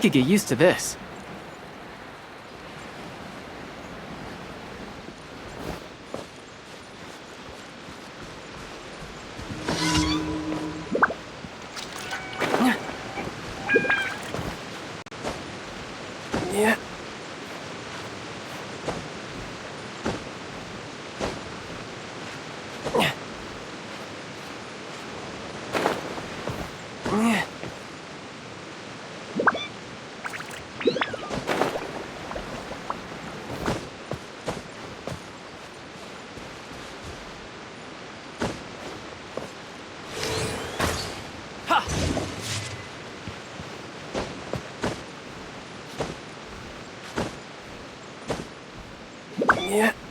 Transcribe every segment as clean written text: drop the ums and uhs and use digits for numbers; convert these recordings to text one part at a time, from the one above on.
could get used to this. Yeah. Yeah.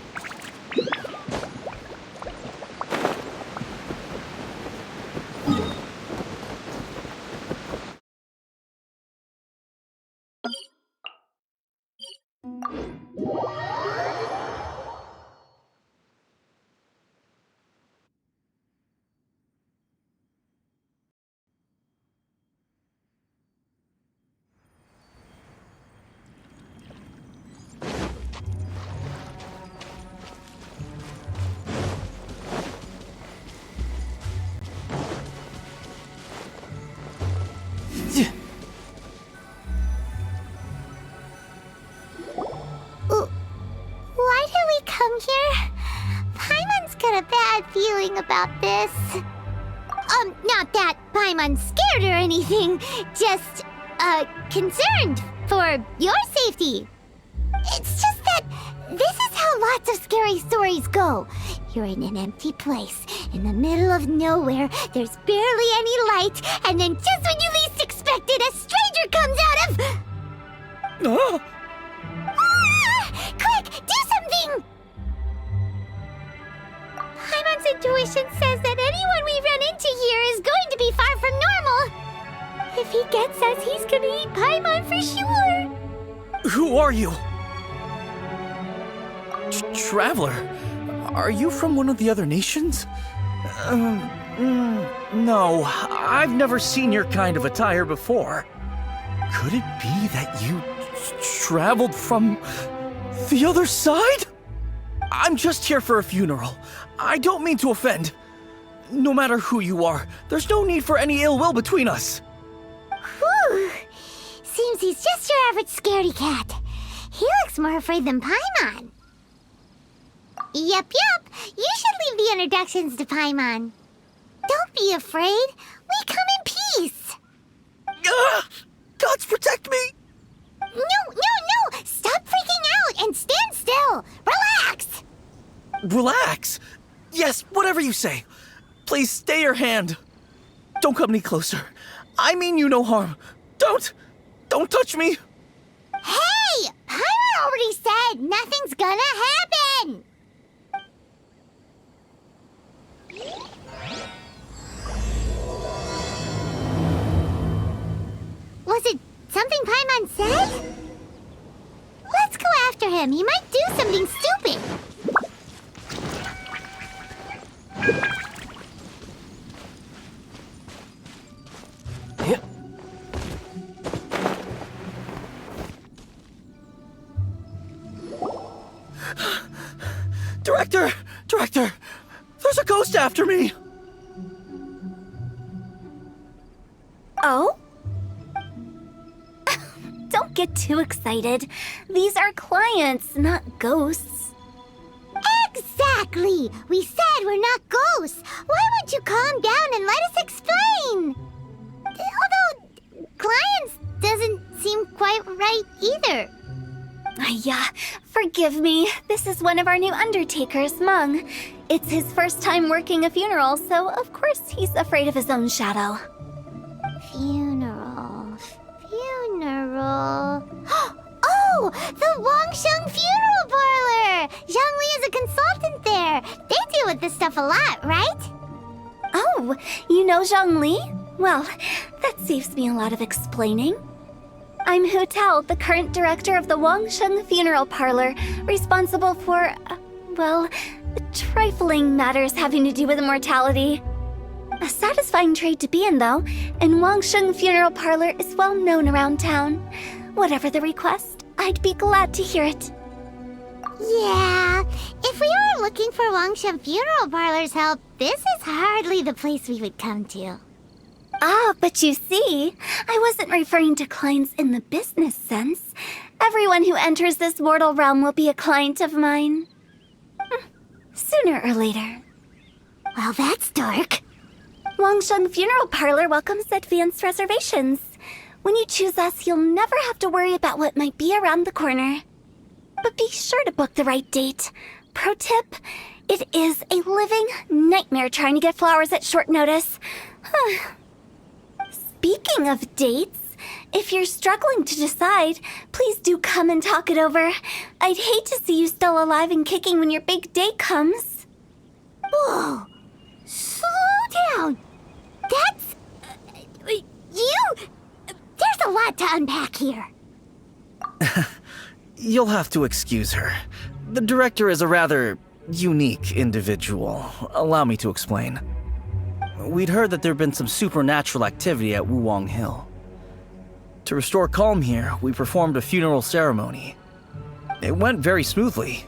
Why did we come here? Paimon's got a bad feeling about this. Not that Paimon's scared or anything, just, concerned for your safety. It's just that this is how lots of scary stories go. You're in an empty place, in the middle of nowhere, there's barely any light, and then just when you least expect it, a stranger comes out of... Oh! Quick, do something! Paimon's intuition says that anyone we run into here is going to be far from normal. If he gets us, he's gonna eat Paimon for sure. Who are you? Traveler? Are you from one of the other nations? No, I've never seen your kind of attire before. Could it be that you traveled from the other side? I'm just here for a funeral. I don't mean to offend. No matter who you are, there's no need for any ill will between us. Whew. Seems he's just your average scaredy cat. He looks more afraid than Paimon. Yep. You should leave the introductions to Paimon. Don't be afraid. We come in peace. Gods protect me! No! Stop freaking out and stand still. Relax. Relax? Yes, whatever you say. Please stay your hand. Don't come any closer. I mean you no harm. Don't touch me. Hey! Paimon already said nothing's gonna happen. Was it something Paimon said? Let's go after him. He might do something stupid. Yep. Director! There's a ghost after me! Oh? Don't get too excited. These are clients, not ghosts. Exactly! We said we're not ghosts. Why won't you calm down and let us explain? Although, clients doesn't seem quite right either. Yeah, forgive me. This is one of our new undertakers, Mung. It's his first time working a funeral, so of course he's afraid of his own shadow. Funeral. Oh! The Wangsheng Funeral Parlor! Zhongli is a consultant there. They deal with this stuff a lot, right? Oh, you know Zhongli? Well, that saves me a lot of explaining. I'm Hu Tao, the current director of the Wangsheng Funeral Parlor, responsible for, trifling matters having to do with immortality. A satisfying trade to be in, though, and Wangsheng Funeral Parlor is well known around town. Whatever the request, I'd be glad to hear it. Yeah, if we were looking for Wangsheng Funeral Parlor's help, this is hardly the place we would come to. Ah, but you see, I wasn't referring to clients in the business sense. Everyone who enters this mortal realm will be a client of mine. Sooner or later. Well, that's dark. Wangsheng Funeral Parlor welcomes advanced reservations. When you choose us, you'll never have to worry about what might be around the corner. But be sure to book the right date. Pro tip, it is a living nightmare trying to get flowers at short notice. Speaking of dates, if you're struggling to decide, please do come and talk it over. I'd hate to see you still alive and kicking when your big day comes. Whoa! Slow down! That's... There's a lot to unpack here. You'll have to excuse her. The director is a rather unique individual. Allow me to explain. We'd heard that there'd been some supernatural activity at Wuwang Hill. To restore calm here, we performed a funeral ceremony. It went very smoothly.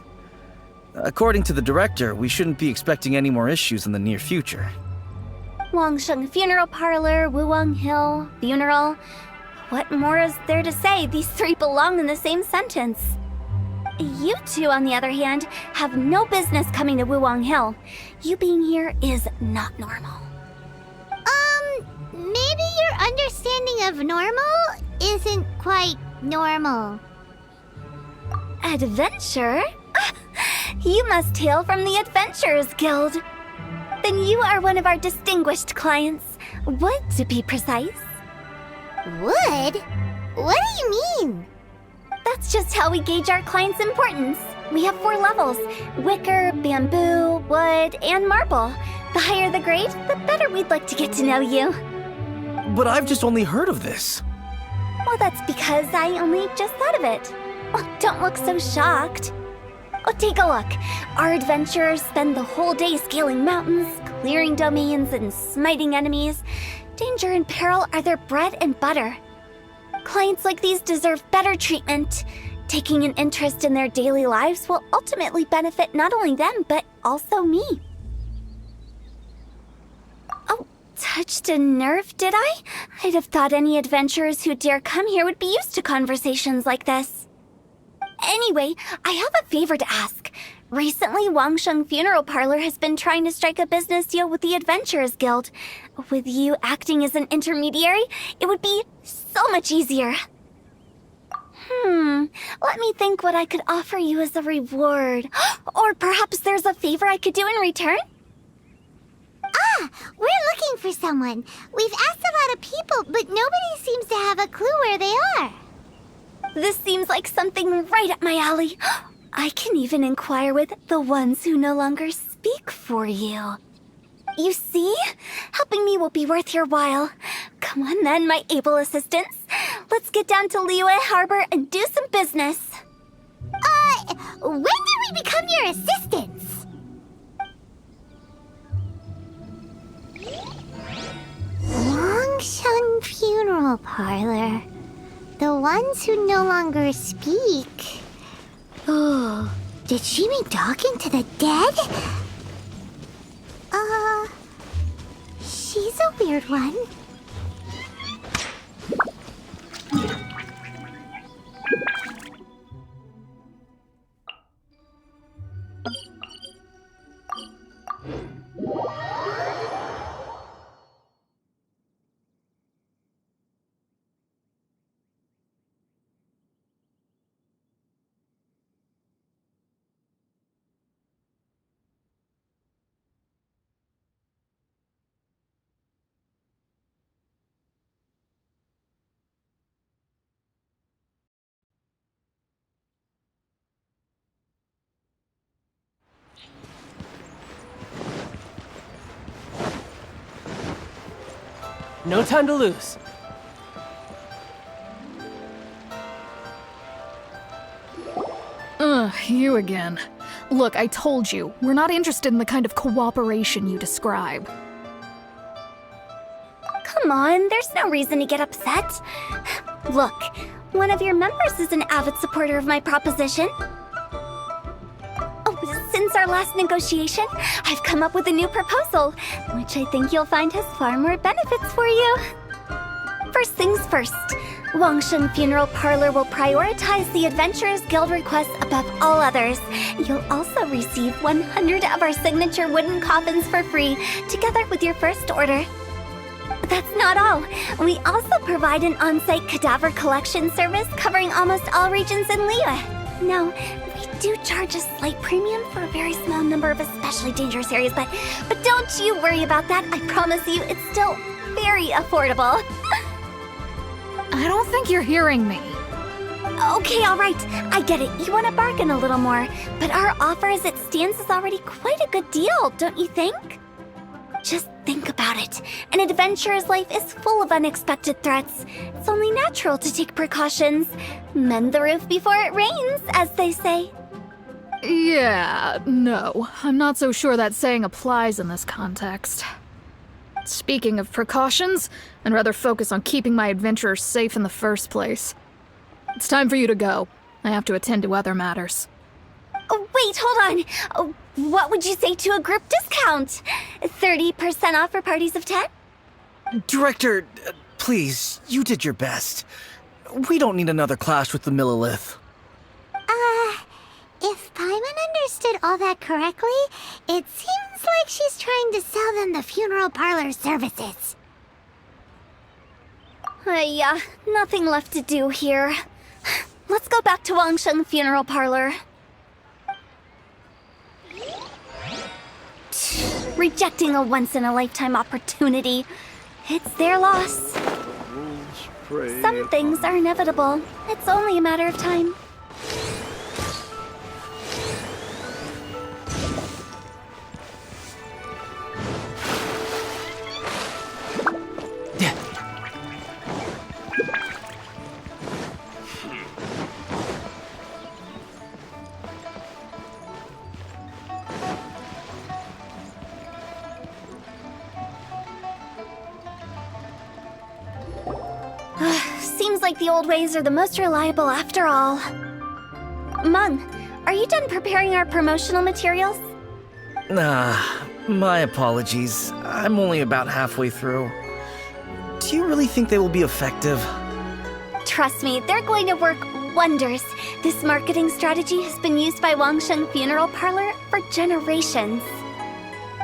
According to the director, we shouldn't be expecting any more issues in the near future. Wangsheng Funeral Parlor, Wuwang Hill, funeral. What more is there to say? These three belong in the same sentence. You two, on the other hand, have no business coming to Wuwang Hill. You being here is not normal. Maybe your understanding of normal isn't quite normal. Adventure? You must hail from the Adventurers Guild. Then you are one of our distinguished clients. Wood, to be precise. Wood? What do you mean? That's just how we gauge our clients' importance. We have 4 levels: wicker, bamboo, wood, and marble. The higher the grade, the better we'd like to get to know you. But I've just only heard of this. Well, that's because I only just thought of it. Oh, don't look so shocked. Oh, take a look. Our adventurers spend the whole day scaling mountains, clearing domains, and smiting enemies. Danger and peril are their bread and butter. Clients like these deserve better treatment. Taking an interest in their daily lives will ultimately benefit not only them, but also me. Oh, touched a nerve, did I? I'd have thought any adventurers who dare come here would be used to conversations like this. Anyway, I have a favor to ask. Recently, Wangsheng Funeral Parlor has been trying to strike a business deal with the Adventurers Guild. With you acting as an intermediary, it would be so much easier. Let me think what I could offer you as a reward. Or perhaps there's a favor I could do in return? We're looking for someone. We've asked a lot of people, but nobody seems to have a clue where they are. This seems like something right up my alley. I can even inquire with the ones who no longer speak for you. You see? Helping me will be worth your while. Come on then, my able assistants. Let's get down to Liyue Harbor and do some business. When did we become your assistants? Wangsheng Funeral Parlor. The ones who no longer speak. Oh, did she mean talking to the dead? She's a weird one. No time to lose. You again. Look, I told you, we're not interested in the kind of cooperation you describe. come on, there's no reason to get upset. Look, one of your members is an avid supporter of my proposition. Oh, since our last negotiation, I've come up with a new proposal, which I think you'll find has far more benefits for you. First things first, Wangsheng Funeral Parlor will prioritize the Adventurers Guild requests above all others. You'll also receive 100 of our signature wooden coffins for free, together with your first order. But that's not all. We also provide an on-site cadaver collection service covering almost all regions in Liyue. Now, we do charge a slight premium for a very small number of especially dangerous areas, but don't you worry about that. I promise you, it's still very affordable. I don't think you're hearing me. Okay, all right. I get it. You want to bargain a little more, but our offer as it stands is already quite a good deal, don't you think? Just think about it. An adventurer's life is full of unexpected threats. It's only natural to take precautions. Mend the roof before it rains, as they say. Yeah, no. I'm not so sure that saying applies in this context. Speaking of precautions, I'd rather focus on keeping my adventurers safe in the first place. It's time for you to go. I have to attend to other matters. Oh, wait, hold on. Oh, what would you say to a group discount? 30% off for parties of 10? Director, please, you did your best. We don't need another clash with the Millilith. If Paimon understood all that correctly, it seems like she's trying to sell them the funeral parlor services. Nothing left to do here. Let's go back to Wangsheng Funeral Parlor. Rejecting a once-in-a-lifetime opportunity. It's their loss. Some things are inevitable. It's only a matter of time. Seems like the old ways are the most reliable after all. Mung, are you done preparing our promotional materials? My apologies. I'm only about halfway through. Do you really think they will be effective? Trust me, they're going to work wonders. This marketing strategy has been used by Wangsheng Funeral Parlor for generations.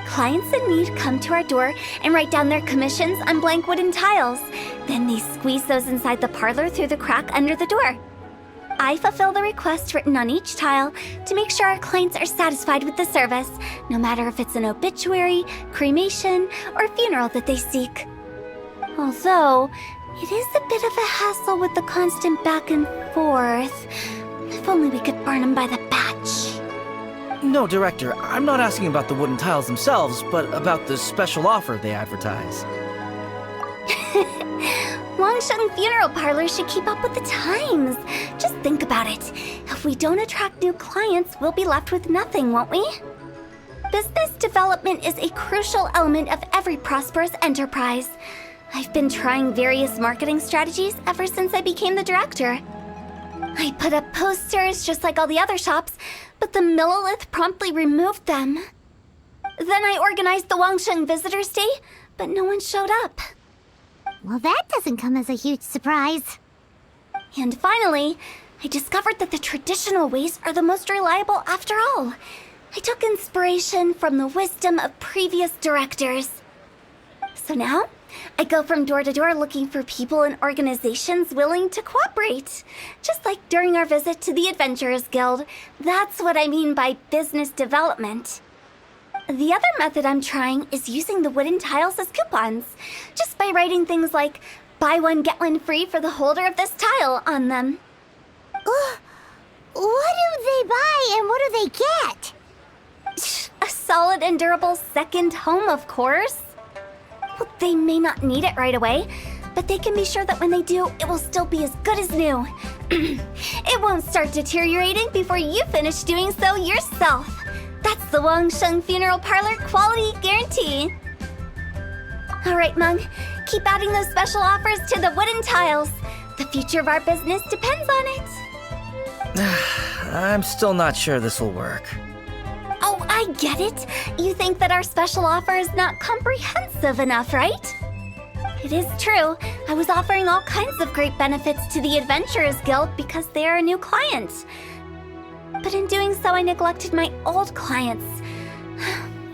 Clients in need come to our door and write down their commissions on blank wooden tiles. Then they squeeze those inside the parlor through the crack under the door. I fulfill the request written on each tile to make sure our clients are satisfied with the service, no matter if it's an obituary, cremation, or funeral that they seek. Although, it is a bit of a hassle with the constant back and forth. If only we could burn them by the batch. No, Director, I'm not asking about the wooden tiles themselves, but about the special offer they advertise. Wangsheng Funeral Parlor should keep up with the times. Just think about it. If we don't attract new clients, we'll be left with nothing, won't we? Business development is a crucial element of every prosperous enterprise. I've been trying various marketing strategies ever since I became the director. I put up posters just like all the other shops, but the Millilith promptly removed them. Then I organized the Wangsheng Visitors Day, but no one showed up. Well, that doesn't come as a huge surprise. And finally, I discovered that the traditional ways are the most reliable after all. I took inspiration from the wisdom of previous directors. So now, I go from door to door looking for people and organizations willing to cooperate. Just like during our visit to the Adventurers Guild. That's what I mean by business development. The other method I'm trying is using the wooden tiles as coupons. Just by writing things like, buy one, get one free for the holder of this tile on them. What do they buy and what do they get? A solid and durable second home, of course. Well, they may not need it right away, but they can be sure that when they do, it will still be as good as new. It won't start deteriorating before you finish doing so yourself. That's the Wangsheng Funeral Parlor quality guarantee. All right, Mung. Keep adding those special offers to the wooden tiles. The future of our business depends on it. I'm still not sure this will work. Oh, I get it. You think that our special offer is not comprehensive enough, right? It is true. I was offering all kinds of great benefits to the Adventurers Guild because they are a new client. But in doing so, I neglected my old clients.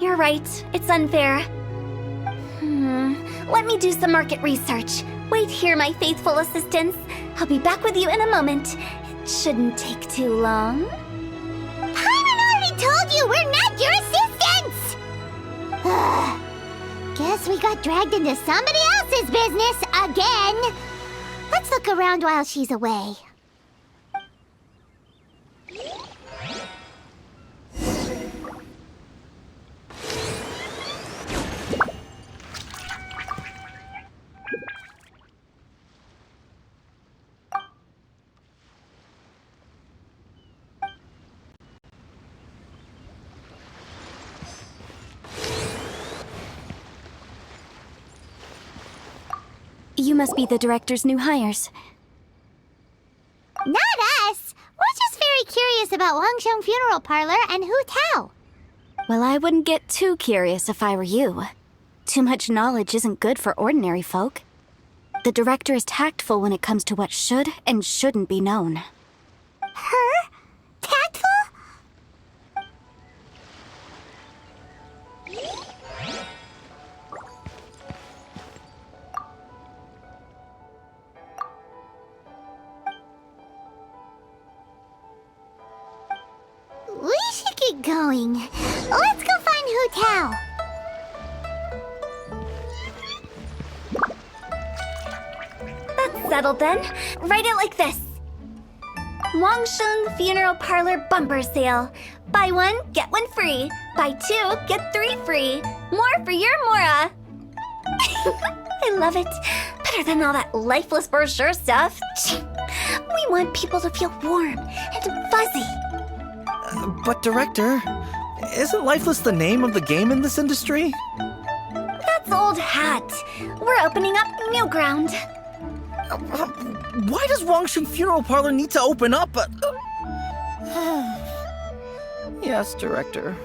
You're right. It's unfair. Let me do some market research. Wait here, my faithful assistants. I'll be back with you in a moment. It shouldn't take too long. Paimon already told you we're not your assistants! Guess we got dragged into somebody else's business again. Let's look around while she's away. You must be the director's new hires. Not us! We're just very curious about Wangsheng Funeral Parlor and Hu Tao. Well, I wouldn't get too curious if I were you. Too much knowledge isn't good for ordinary folk. The director is tactful when it comes to what should and shouldn't be known. Her? Tactful? We should get going. Let's go find Hu Tao. That's settled then. Write it like this. Wangsheng Funeral Parlor Bumper Sale. Buy one, get one free. Buy two, get three free. More for your Mora. I love it. Better than all that lifeless brochure stuff. We want people to feel warm and fuzzy. But Director, isn't Lifeless the name of the game in this industry? That's old hat. We're opening up new ground. Why does Wangsheng Funeral Parlor need to open up? Yes, Director.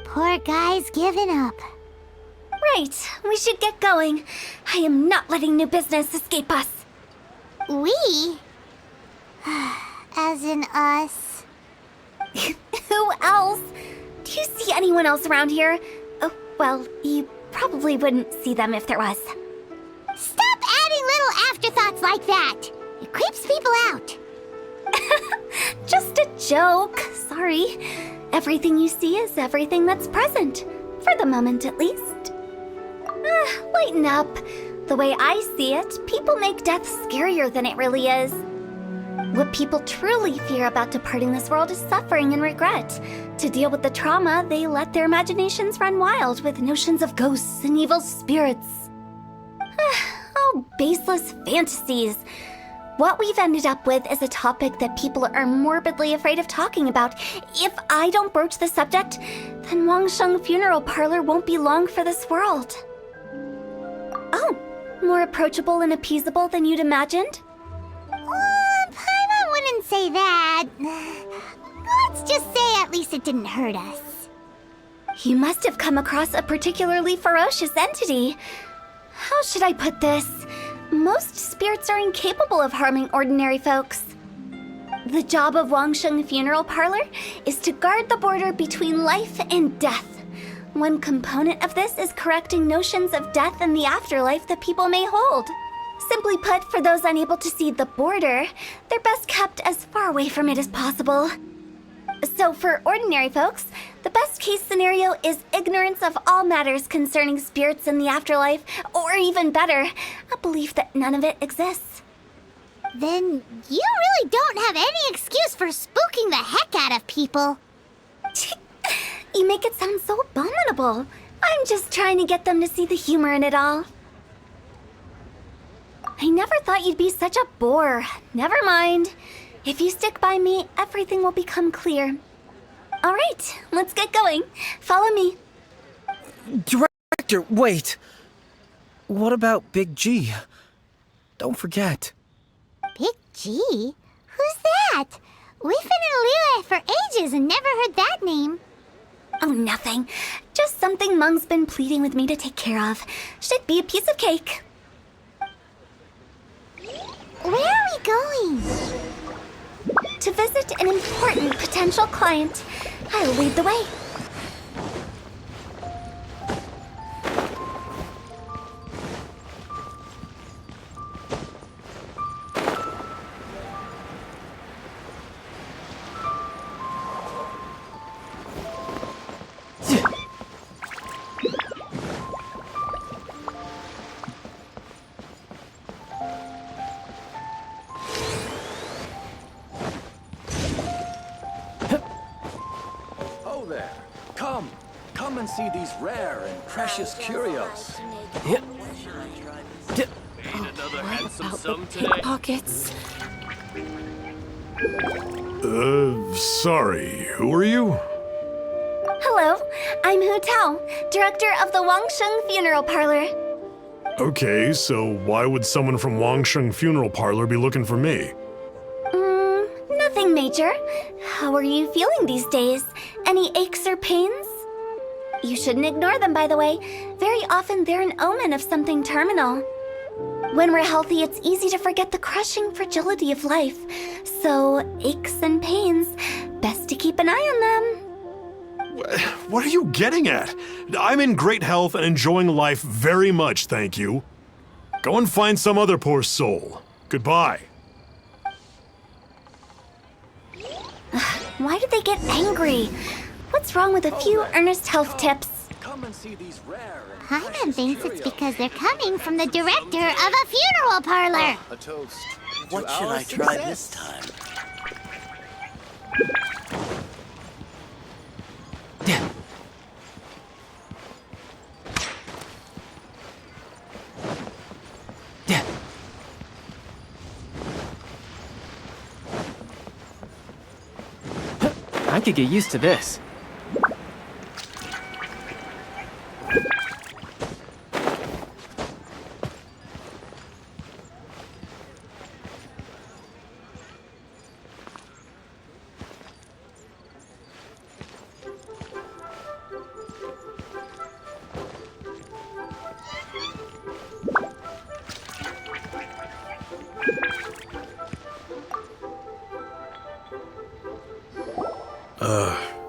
Poor guy's given up. Right, we should get going. I am not letting new business escape us. We? As in us. Who else? Do you see anyone else around here? Oh, well, you probably wouldn't see them if there was. Stop adding little afterthoughts like that. It creeps people out. Just a joke. Sorry. Everything you see is everything that's present. For the moment, at least. Lighten up. The way I see it, people make death scarier than it really is. What people truly fear about departing this world is suffering and regret. To deal with the trauma, they let their imaginations run wild with notions of ghosts and evil spirits. Oh, baseless fantasies. What we've ended up with is a topic that people are morbidly afraid of talking about. If I don't broach the subject, then Wangsheng Funeral Parlor won't be long for this world. Oh, more approachable and appeasable than you'd imagined? Paimon wouldn't say that. Let's just say at least it didn't hurt us. You must have come across a particularly ferocious entity. How should I put this? Most spirits are incapable of harming ordinary folks. The job of Wangsheng Funeral Parlor is to guard the border between life and death. One component of this is correcting notions of death and the afterlife that people may hold. Simply put, for those unable to see the border, they're best kept as far away from it as possible. So for ordinary folks, the best case scenario is ignorance of all matters concerning spirits in the afterlife, or even better, a belief that none of it exists. Then you really don't have any excuse for spooking the heck out of people. You make it sound so abominable. I'm just trying to get them to see the humor in it all. I never thought you'd be such a bore. Never mind. If you stick by me, everything will become clear. All right, let's get going. Follow me. Director, wait. what about Big G? Don't forget. Big G? Who's that? We've been in Liyue for ages and never heard that name. Oh, nothing. Just something Mung's been pleading with me to take care of. Should be a piece of cake. Where are we going? To visit an important potential client. I'll lead the way. Oh there. Come and see these rare and precious curios. Pickpockets. Sorry, who are you? Hello, I'm Hu Tao, director of the Wangsheng Funeral Parlor. Okay, so why would someone from Wangsheng Funeral Parlor be looking for me? Nothing major. How are you feeling these days? Any aches or pains? You shouldn't ignore them, by the way. Very often they're an omen of something terminal. When we're healthy, it's easy to forget the crushing fragility of life. So, aches and pains, best to keep an eye on them. What are you getting at? I'm in great health and enjoying life very much, thank you. Go and find some other poor soul. Goodbye. Why did they get angry? What's wrong with a few earnest health tips? Come and see these rare and Paimon thinks it's because they're coming from the director of a funeral parlor. a toast. What should I try this time? I could get used to this.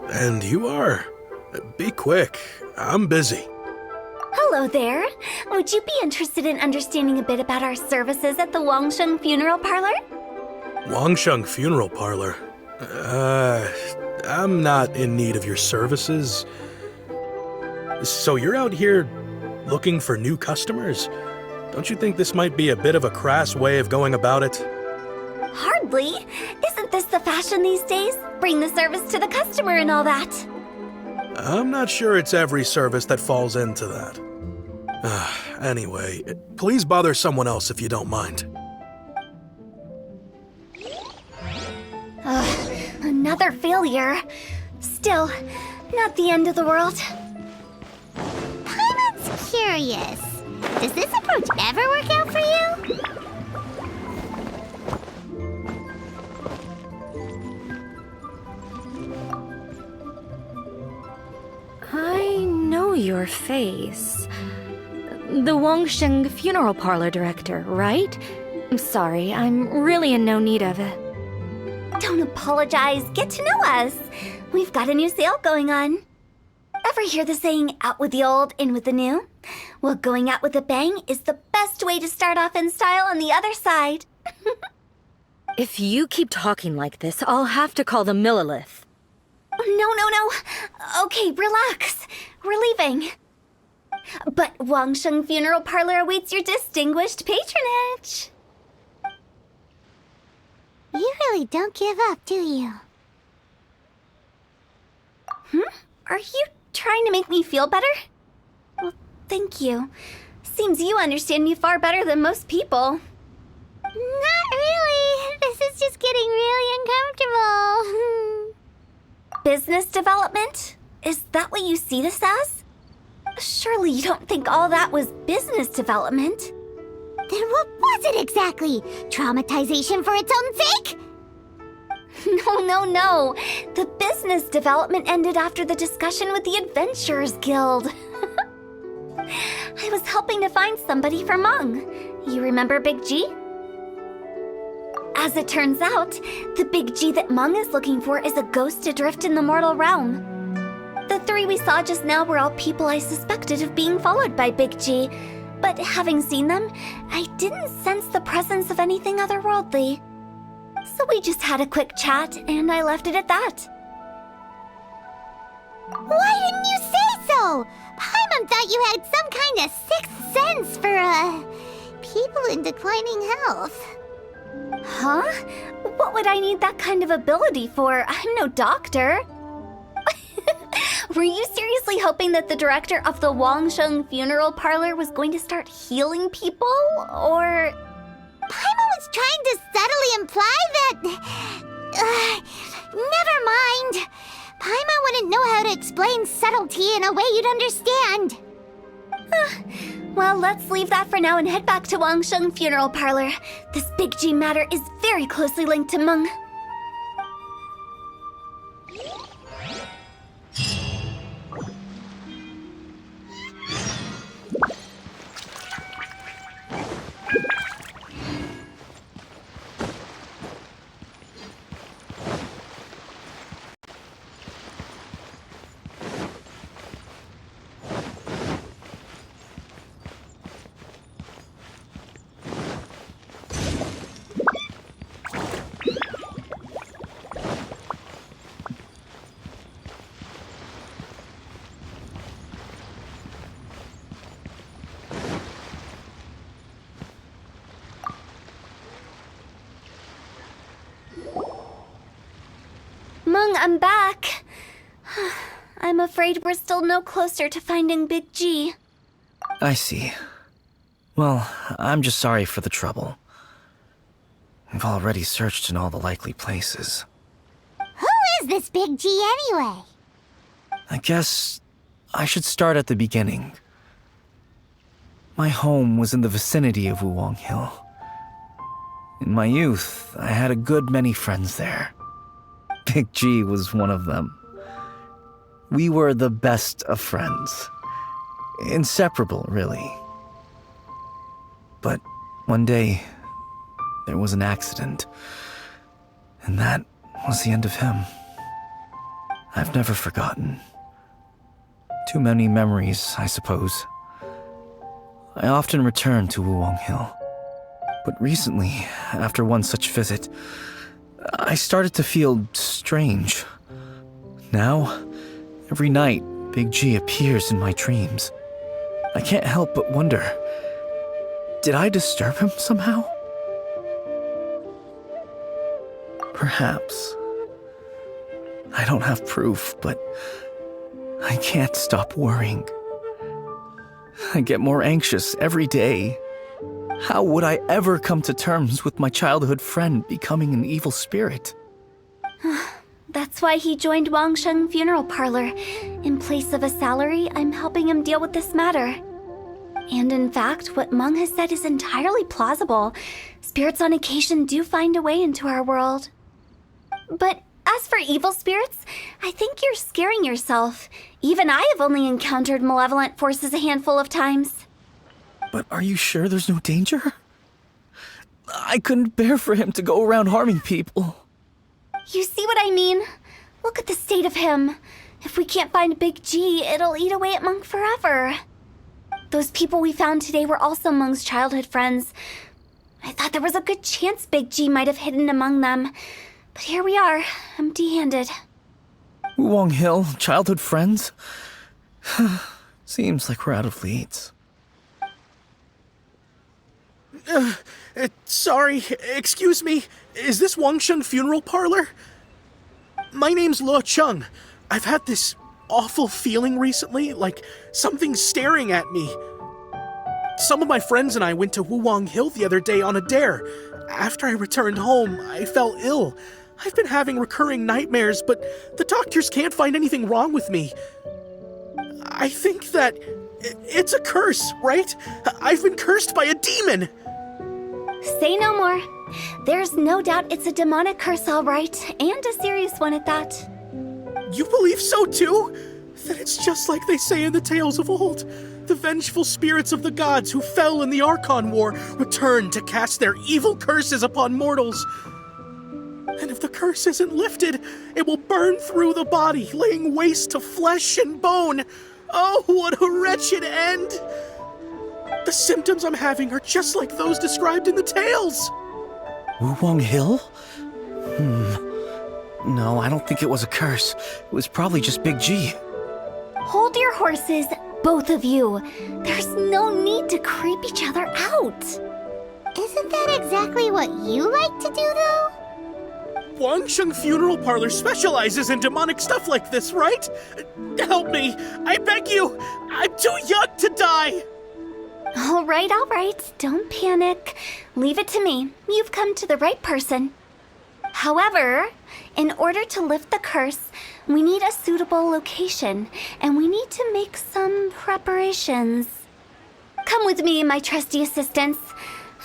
And you are? Be quick. I'm busy. Hello there. Would you be interested in understanding a bit about our services at the Wangsheng Funeral Parlor? Wangsheng Funeral Parlor? I'm not in need of your services. So you're out here looking for new customers? Don't you think this might be a bit of a crass way of going about it? Hardly. Isn't this the fashion these days? Bring the service to the customer and all that. I'm not sure it's every service that falls into that. Anyway, please bother someone else if you don't mind. Another failure. Still, not the end of the world. Paimon's curious. Does this approach ever work out for you? I know your face. The Wangsheng Funeral Parlor director, right? I'm sorry, I'm really in no need of it. Don't apologize. Get to know us. We've got a new sale going on. Ever hear the saying, out with the old, in with the new? Well, going out with a bang is the best way to start off in style on the other side. If you keep talking like this, I'll have to call the Millilith. No. Okay, relax. We're leaving. But Wangsheng Funeral Parlor awaits your distinguished patronage. You really don't give up, do you? Are you trying to make me feel better? Well, thank you. Seems you understand me far better than most people. Not really. This is just getting really uncomfortable. Business development? Is that what you see this as? Surely you don't think all that was business development? Then what was it exactly? Traumatization for its own sake? No. The business development ended after the discussion with the Adventurers Guild. I was helping to find somebody for Mung. You remember Big G? As it turns out, the Big G that Mung is looking for is a ghost adrift in the mortal realm. The three we saw just now were all people I suspected of being followed by Big G, but having seen them, I didn't sense the presence of anything otherworldly. So we just had a quick chat, and I left it at that. Why didn't you say so? Paimon thought you had some kind of sixth sense for, people in declining health. Huh? What would I need that kind of ability for? I'm no doctor. Were you seriously hoping that the director of the Wangsheng Funeral Parlor was going to start healing people, or...? Paimon was trying to subtly imply that... never mind. Paimon wouldn't know how to explain subtlety in a way you'd understand. Well, let's leave that for now and head back to Wangsheng Funeral Parlor. This Big G matter is very closely linked to Meng. Meng, I'm back. I'm afraid we're still no closer to finding Big G. I see. Well, I'm just sorry for the trouble. We've already searched in all the likely places. Who is this Big G anyway? I guess I should start at the beginning. My home was in the vicinity of Wuwang Hill. In my youth, I had a good many friends there. Big G was one of them. We were the best of friends. Inseparable, really. But one day, there was an accident. And that was the end of him. I've never forgotten. Too many memories, I suppose. I often return to Wuwang Hill. But recently, after one such visit, I started to feel strange. Now, every night, Big G appears in my dreams. I can't help but wonder, did I disturb him somehow? Perhaps. I don't have proof, but I can't stop worrying. I get more anxious every day. How would I ever come to terms with my childhood friend becoming an evil spirit? That's why he joined Wangsheng Funeral Parlor. In place of a salary, I'm helping him deal with this matter. And in fact, what Meng has said is entirely plausible. Spirits on occasion do find a way into our world. But as for evil spirits, I think you're scaring yourself. Even I have only encountered malevolent forces a handful of times. But are you sure there's no danger? I couldn't bear for him to go around harming people. You see what I mean? Look at the state of him. If we can't find Big G, it'll eat away at Meng forever. Those people we found today were also Meng's childhood friends. I thought there was a good chance Big G might have hidden among them. But here we are, empty-handed. Wuwang Hill, childhood friends? Seems like we're out of leads. Sorry, excuse me. Is this Wangsheng Funeral Parlor? My name's Luo Chung. I've had this awful feeling recently, like something's staring at me. Some of my friends and I went to Wuwang Hill the other day on a dare. After I returned home, I fell ill. I've been having recurring nightmares, but the doctors can't find anything wrong with me. I think that It's a curse, right? I've been cursed by a demon! Say no more. There's no doubt it's a demonic curse, all right, and a serious one at that. You believe so too? Then it's just like they say in the tales of old. The vengeful spirits of the gods who fell in the Archon War return to cast their evil curses upon mortals. And if the curse isn't lifted, it will burn through the body, laying waste to flesh and bone. Oh, what a wretched end! The symptoms I'm having are just like those described in the tales. Wulong Hill? No, I don't think it was a curse. It was probably just Big G. Hold your horses, both of you. There's no need to creep each other out. Isn't that exactly what you like to do, though? Wangsheng Funeral Parlor specializes in demonic stuff like this, right? Help me! I beg you! I'm too young to die! All right. Don't panic. Leave it to me. You've come to the right person. However, in order to lift the curse, we need a suitable location, and we need to make some preparations. Come with me, my trusty assistants.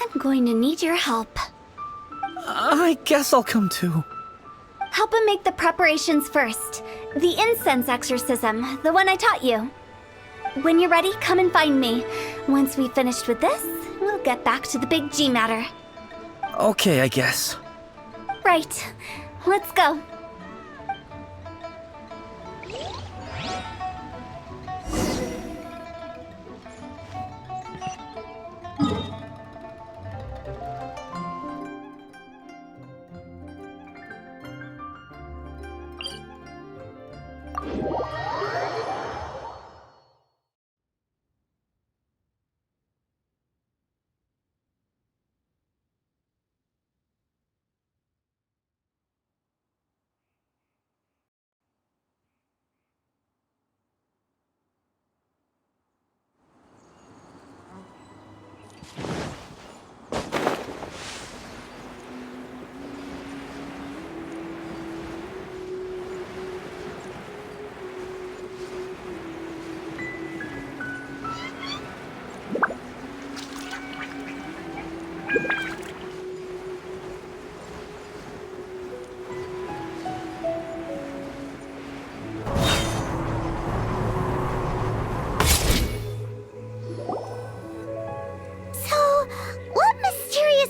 I'm going to need your help. I guess I'll come too. Help him make the preparations first. The incense exorcism, the one I taught you. When you're ready, come and find me. Once we've finished with this, we'll get back to the Big G matter. Okay, I guess. Right. Let's go.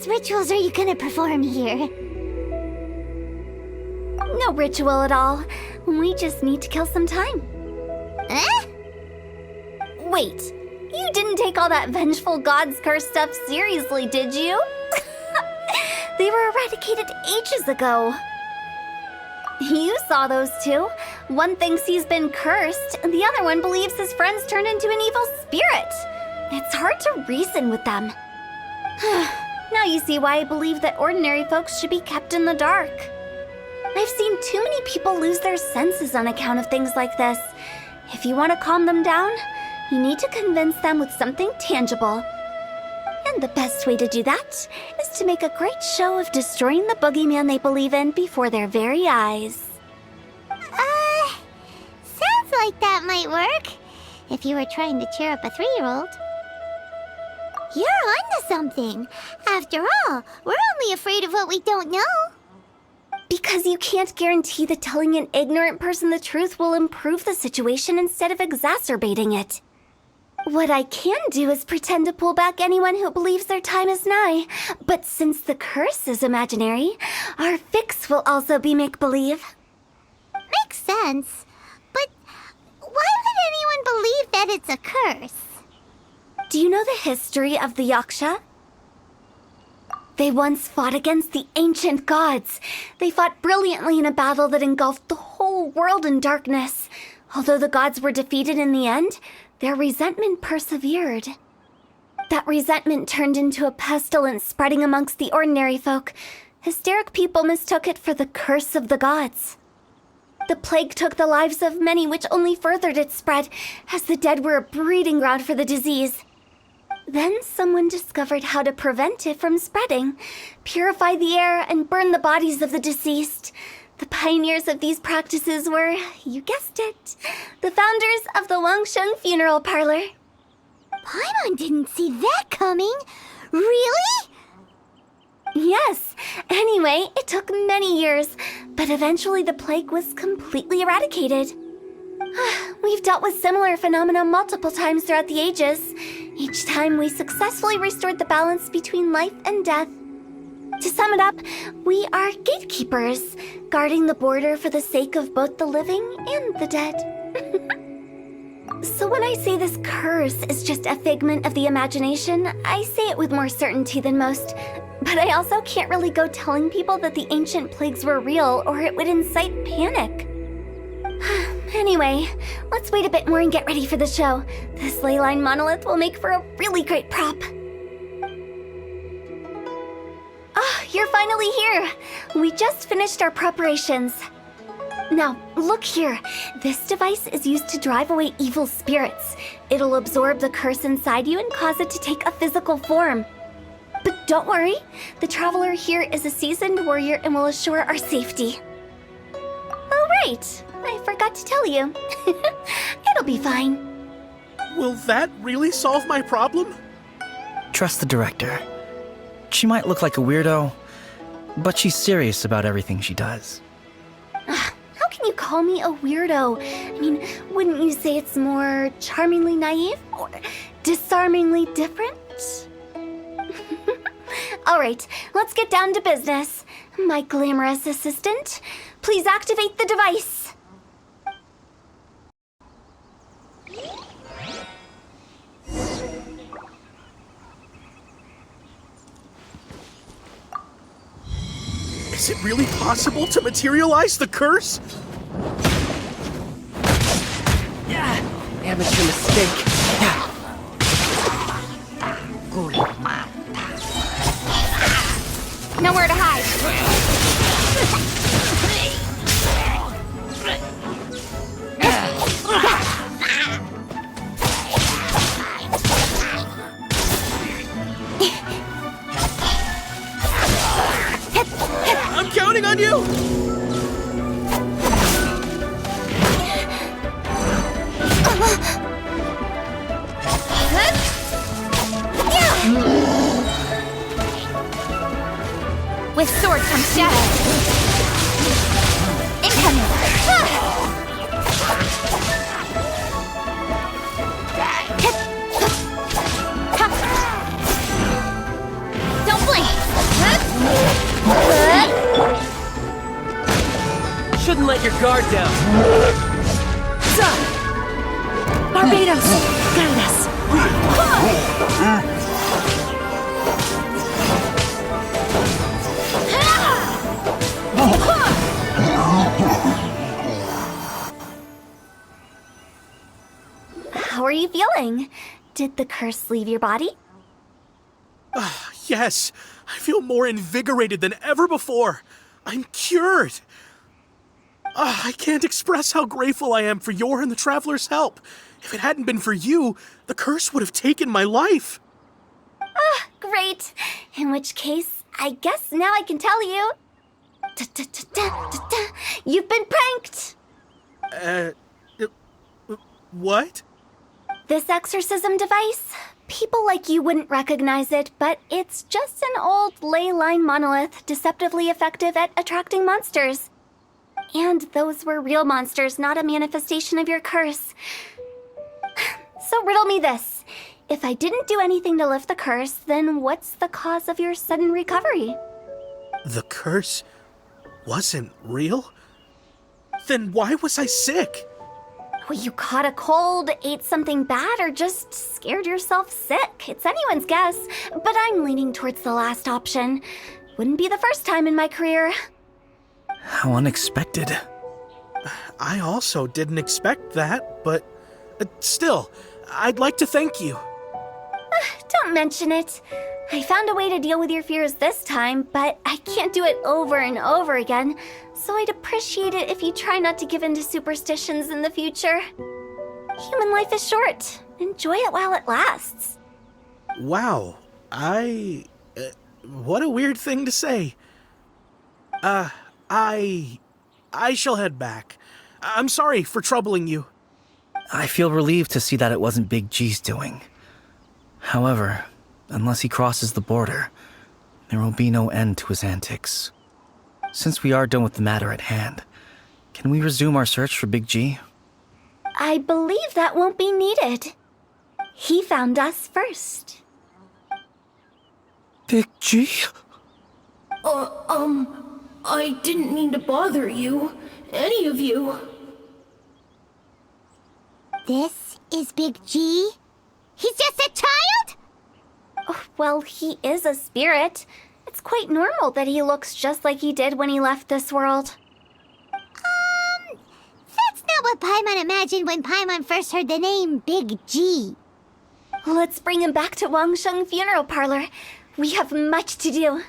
Rituals are you gonna perform here? No ritual at all. We just need to kill some time. Eh? Wait, you didn't take all that vengeful god's curse stuff seriously, did you? They were eradicated ages ago. You saw those two. One thinks he's been cursed, and the other one believes his friends turned into an evil spirit. It's hard to reason with them. Now you see why I believe that ordinary folks should be kept in the dark. I've seen too many people lose their senses on account of things like this. If you want to calm them down, you need to convince them with something tangible. And the best way to do that is to make a great show of destroying the boogeyman they believe in before their very eyes. Sounds like that might work. If you were trying to cheer up a 3-year-old. You're onto something. After all, we're only afraid of what we don't know. Because you can't guarantee that telling an ignorant person the truth will improve the situation instead of exacerbating it. What I can do is pretend to pull back anyone who believes their time is nigh. But since the curse is imaginary, our fix will also be make-believe. Makes sense. But why would anyone believe that it's a curse? Do you know the history of the Yaksha? They once fought against the ancient gods. They fought brilliantly in a battle that engulfed the whole world in darkness. Although the gods were defeated in the end, their resentment persevered. That resentment turned into a pestilence spreading amongst the ordinary folk. Hysteric people mistook it for the curse of the gods. The plague took the lives of many, which only furthered its spread, as the dead were a breeding ground for the disease. Then someone discovered how to prevent it from spreading, purify the air, and burn the bodies of the deceased. The pioneers of these practices were, you guessed it, the founders of the Wangsheng Funeral Parlor. Paimon didn't see that coming. Really? Yes. Anyway, it took many years, but eventually the plague was completely eradicated. We've dealt with similar phenomena multiple times throughout the ages. Each time we successfully restored the balance between life and death. To sum it up, we are gatekeepers, guarding the border for the sake of both the living and the dead. So when I say this curse is just a figment of the imagination, I say it with more certainty than most. But I also can't really go telling people that the ancient plagues were real, or it would incite panic. Anyway, let's wait a bit more and get ready for the show. This ley line monolith will make for a really great prop. Ah, you're finally here! We just finished our preparations. Now, look here. This device is used to drive away evil spirits. It'll absorb the curse inside you and cause it to take a physical form. But don't worry, the traveler here is a seasoned warrior and will assure our safety. Oh, right. I forgot to tell you. It'll be fine. Will that really solve my problem? Trust the director. She might look like a weirdo, but she's serious about everything she does. How can you call me a weirdo? I mean, wouldn't you say it's more charmingly naive or disarmingly different? All right, let's get down to business. My glamorous assistant, please activate the device. Is it really possible to materialize the curse? Amateur mistake. Nowhere to hide. I'm counting on you! With sword comes shadow. Incoming. Don't blink. Shouldn't let your guard down. Barbados, guide us. How are you feeling? Did the curse leave your body? Yes, I feel more invigorated than ever before. I'm cured. I can't express how grateful I am for your and the Traveler's help. If it hadn't been for you, the curse would have taken my life. Great. In which case, I guess now I can tell you. You've been pranked! What? This exorcism device? People like you wouldn't recognize it, but it's just an old ley line monolith deceptively effective at attracting monsters. And those were real monsters, not a manifestation of your curse. So riddle me this. If I didn't do anything to lift the curse, then what's the cause of your sudden recovery? The curse wasn't real? Then why was I sick? Well, you caught a cold, ate something bad, or just scared yourself sick. It's anyone's guess, but I'm leaning towards the last option. Wouldn't be the first time in my career. How unexpected. I also didn't expect that, but still, I'd like to thank you. Don't mention it. I found a way to deal with your fears this time, but I can't do it over and over again, so I'd appreciate it if you try not to give in to superstitions in the future. Human life is short. Enjoy it while it lasts. Wow, what a weird thing to say. I shall head back. I'm sorry for troubling you. I feel relieved to see that it wasn't Big G's doing. However, unless he crosses the border, there will be no end to his antics. Since we are done with the matter at hand, can we resume our search for Big G? I believe that won't be needed. He found us first. Big G? I didn't mean to bother you. Any of you. This is Big G? He's just a child? Oh, well, he is a spirit. It's quite normal that he looks just like he did when he left this world. That's not what Paimon imagined when Paimon first heard the name Big G. Let's bring him back to Wangsheng Funeral Parlor. We have much to do.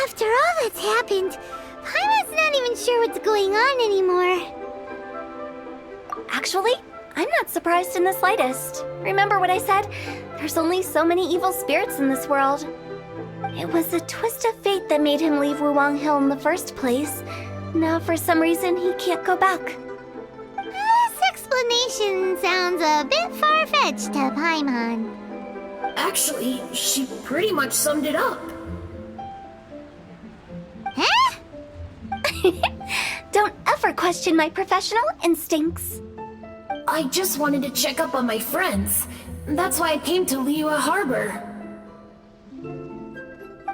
After all that's happened, Paimon's not even sure what's going on anymore. Actually, I'm not surprised in the slightest. Remember what I said? There's only so many evil spirits in this world. It was a twist of fate that made him leave Wuwang Hill in the first place. Now, for some reason, he can't go back. This explanation sounds a bit far-fetched to Paimon. Actually, she pretty much summed it up. Huh? Don't ever question my professional instincts. I just wanted to check up on my friends. That's why I came to Liyue Harbor.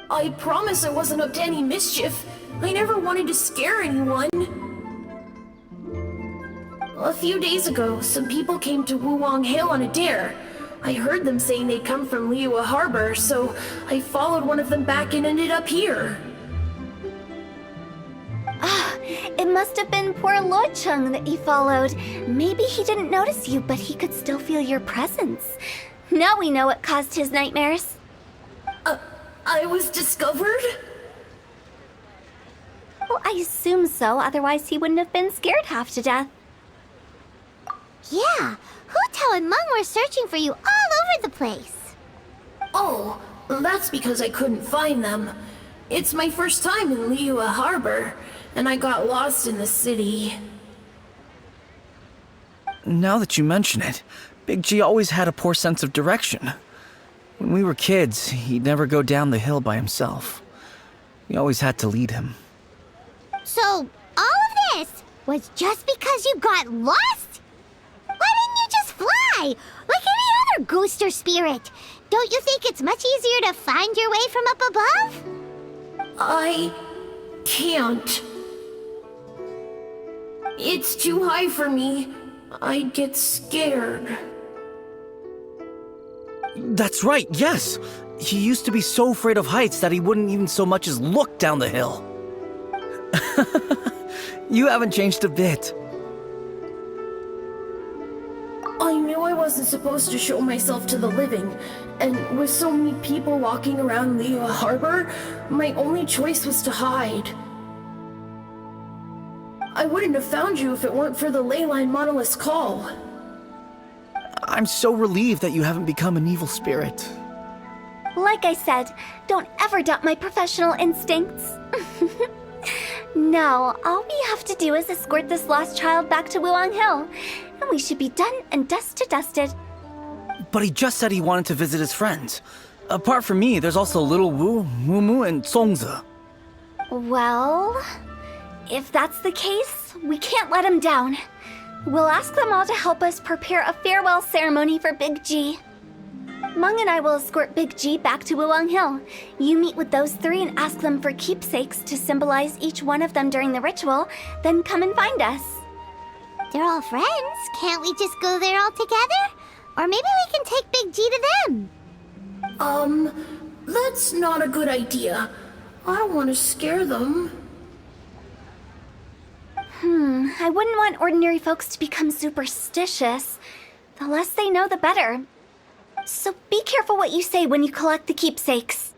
I promise I wasn't up to any mischief. I never wanted to scare anyone. A few days ago, some people came to Wuwang Hill on a dare. I heard them saying they'd come from Liyue Harbor, so I followed one of them back and ended up here. It must have been poor Luocheng that you followed. Maybe he didn't notice you, but he could still feel your presence. Now we know what caused his nightmares. I was discovered? Well, I assume so, otherwise he wouldn't have been scared half to death. Yeah, Hu Tao and Meng were searching for you all over the place. Oh, that's because I couldn't find them. It's my first time in Liyue Harbor, and I got lost in the city. Now that you mention it, Big G always had a poor sense of direction. When we were kids, he'd never go down the hill by himself. We always had to lead him. So, all of this was just because you got lost? Why didn't you just fly? Like any other ghost or spirit? Don't you think it's much easier to find your way from up above? I can't. It's too high for me. I'd get scared. That's right, yes! He used to be so afraid of heights that he wouldn't even so much as look down the hill. You haven't changed a bit. I knew I wasn't supposed to show myself to the living, and with so many people walking around Liyue Harbor, my only choice was to hide. I wouldn't have found you if it weren't for the Leyline Monolith's call. I'm so relieved that you haven't become an evil spirit. Like I said, don't ever doubt my professional instincts. Now, all we have to do is escort this lost child back to Wuwang Hill, and we should be done and dusted. But he just said he wanted to visit his friends. Apart from me, there's also Little Wu, Mumu, and Songzi. Well, If that's the case, we can't let him down. We'll ask them all to help us prepare a farewell ceremony for Big G. Mung and I will escort Big G back to Wuwang Hill. You meet with those three and ask them for keepsakes to symbolize each one of them during the ritual, then come and find us. They're all friends. Can't we just go there all together? Or maybe we can take Big G to them. That's not a good idea. I don't want to scare them. I wouldn't want ordinary folks to become superstitious. The less they know, the better. So be careful what you say when you collect the keepsakes.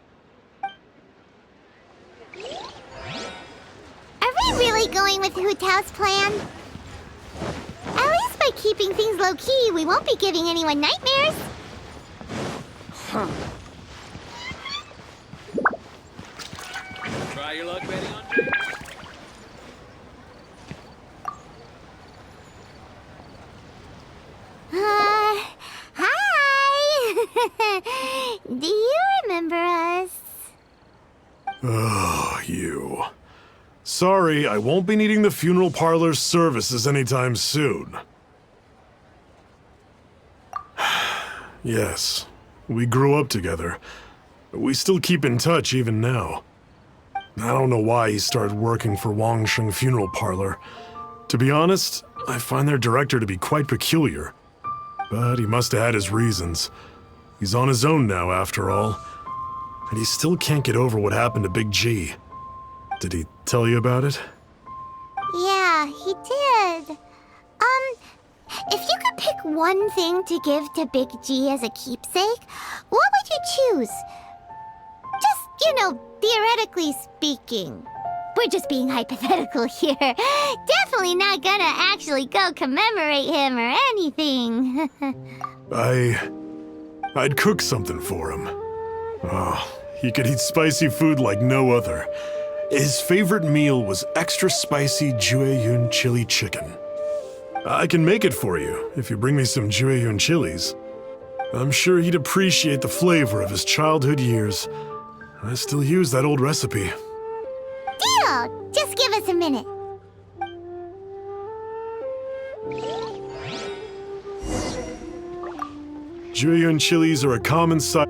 Are we really going with Hu Tao's plan? At least by keeping things low-key, we won't be giving anyone nightmares. Try your luck betting on me? Hi! Do you remember us? Oh, you. Sorry, I won't be needing the funeral parlor's services anytime soon. Yes, we grew up together. We still keep in touch even now. I don't know why he started working for Wangsheng Funeral Parlor. To be honest, I find their director to be quite peculiar. But he must have had his reasons. He's on his own now, after all. And he still can't get over what happened to Big G. Did he tell you about it? Yeah, he did. If you could pick one thing to give to Big G as a keepsake, what would you choose? Just, theoretically speaking. We're just being hypothetical here. Definitely not gonna actually go commemorate him or anything. I'd cook something for him. Oh, he could eat spicy food like no other. His favorite meal was extra spicy Jueyun chili chicken. I can make it for you if you bring me some Jueyun chilies. I'm sure he'd appreciate the flavor of his childhood years. I still use that old recipe. Deal! Just give us a minute. Jueyun chilies are a common size.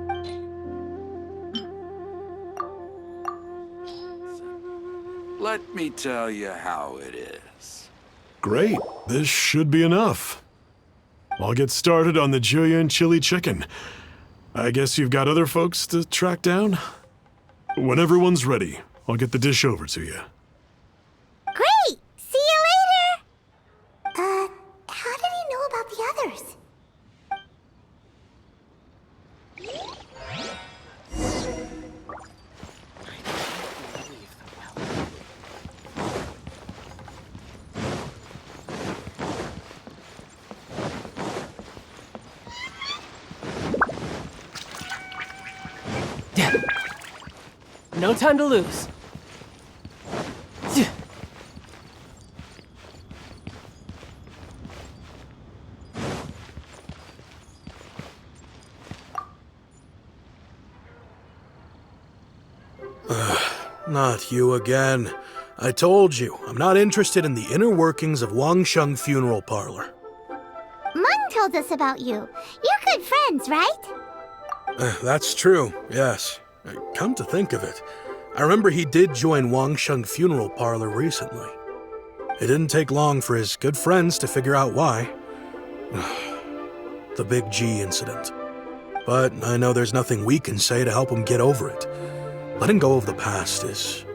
Let me tell you how it is. Great, this should be enough. I'll get started on the Jueyun chili chicken. I guess you've got other folks to track down? When everyone's ready, I'll get the dish over to you. Great! See you later! How did he know about the others? No time to lose. Not you again. I told you, I'm not interested in the inner workings of Wangsheng Funeral Parlor. Mung told us about you. You're good friends, right? That's true, yes. Come to think of it, I remember he did join Wangsheng Funeral Parlor recently. It didn't take long for his good friends to figure out why. The Big G incident. But I know there's nothing we can say to help him get over it. Letting go of the past is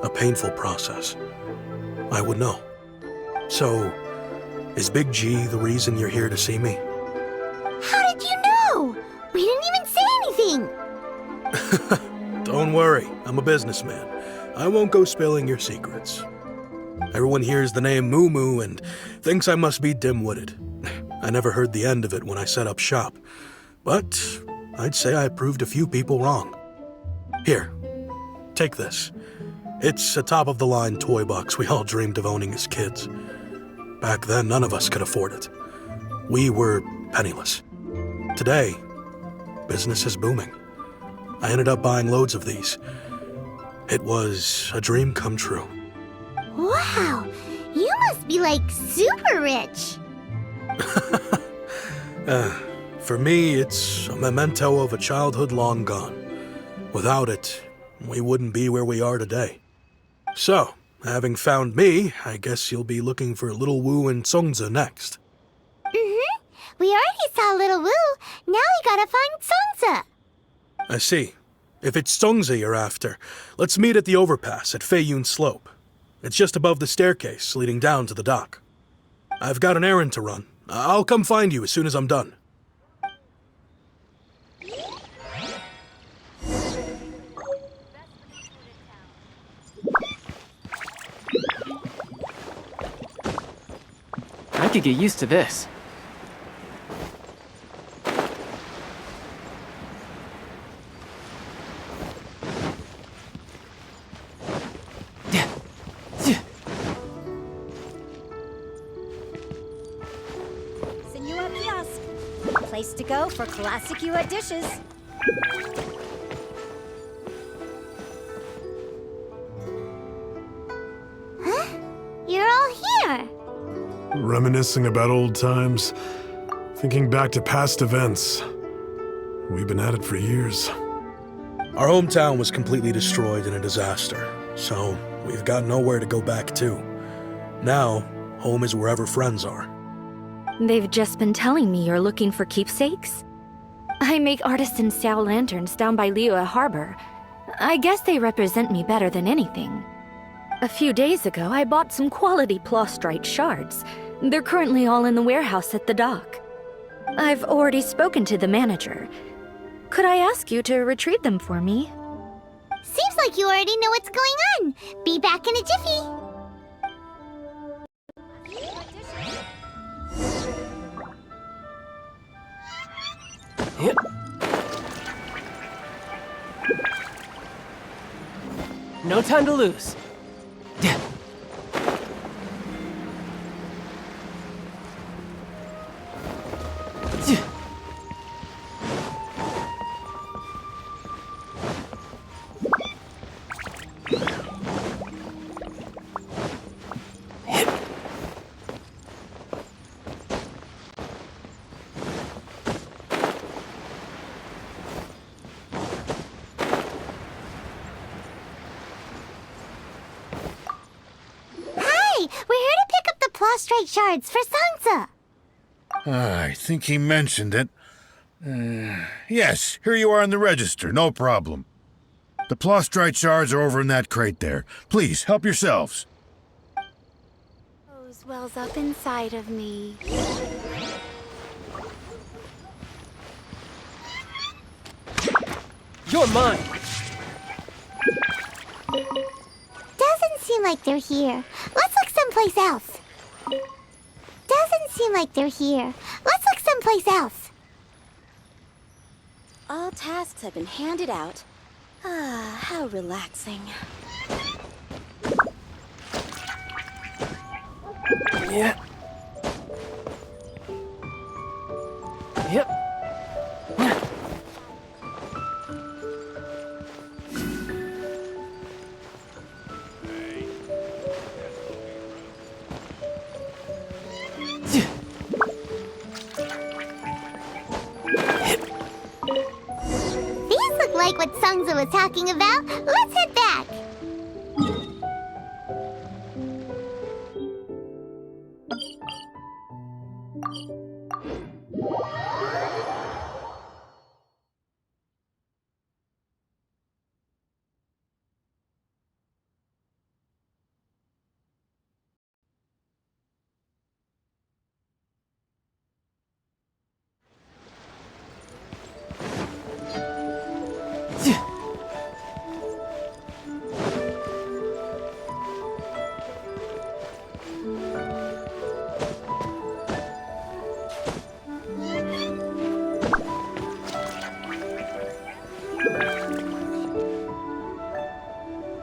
a painful process. I would know. So, is Big G the reason you're here to see me? How did you know? We didn't even say anything! Don't worry, I'm a businessman. I won't go spilling your secrets. Everyone hears the name Moo Moo and thinks I must be dim-witted. I never heard the end of it when I set up shop. But I'd say I proved a few people wrong. Here, take this. It's a top-of-the-line toy box we all dreamed of owning as kids. Back then, none of us could afford it. We were penniless. Today, business is booming. I ended up buying loads of these. It was a dream come true. Wow, you must be like super rich. For me, it's a memento of a childhood long gone. Without it, we wouldn't be where we are today. So, having found me, I guess you'll be looking for Little Wu and Songza next. Mm-hmm. We already saw Little Wu. Now we gotta find Songza. I see. If it's Songza you're after, let's meet at the overpass at Feiyun Slope. It's just above the staircase leading down to the dock. I've got an errand to run. I'll come find you as soon as I'm done. I could get used to this. Senua Kiosk. Place to go for classic Yua dishes. Huh? You're all here. Reminiscing about old times, thinking back to past events. We've been at it for years. Our hometown was completely destroyed in a disaster, so we've got nowhere to go back to. Now, home is wherever friends are. They've just been telling me you're looking for keepsakes. I make artisan Xiao lanterns down by Liyue Harbor. I guess they represent me better than anything. A few days ago, I bought some quality plastrite shards. They're currently all in the warehouse at the dock. I've already spoken to the manager. Could I ask you to retrieve them for me? Seems like you already know what's going on. Be back in a jiffy. Yep. No time to lose. Plastrite shards for Songza. I think he mentioned it. Yes, here you are in the register, no problem. The plastrite shards are over in that crate there. Please, help yourselves. Rose wells up inside of me. You're mine! Doesn't seem like they're here. Let's look someplace else. Doesn't seem like they're here. Let's look someplace else. All tasks have been handed out. Ah, how relaxing. Yeah. Yep. These look like what Songza was talking about. Let's head back.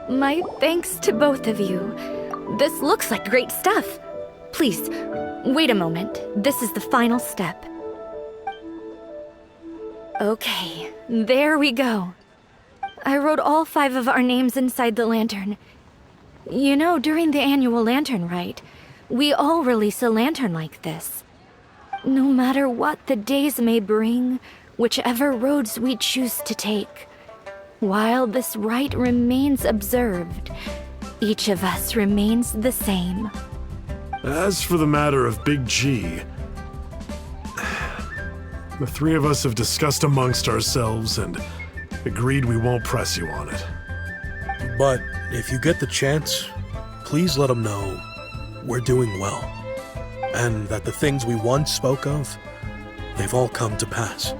My thanks to both of you. This looks like great stuff. Please, wait a moment. This is the final step. Okay, there we go. I wrote all 5 of our names inside the lantern. You know, during the annual lantern rite, we all release a lantern like this. No matter what the days may bring, whichever roads we choose to take, while this rite remains observed, each of us remains the same. As for the matter of Big G, the three of us have discussed amongst ourselves and agreed we won't press you on it. But if you get the chance, please let them know we're doing well, and that the things we once spoke of, they've all come to pass.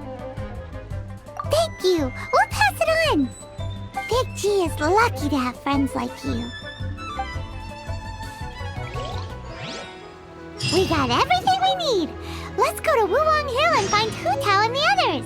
Thank you! We'll pass it on! Big G is lucky to have friends like you. We got everything we need! Let's go to Wulong Hill and find Hu Tao and the others!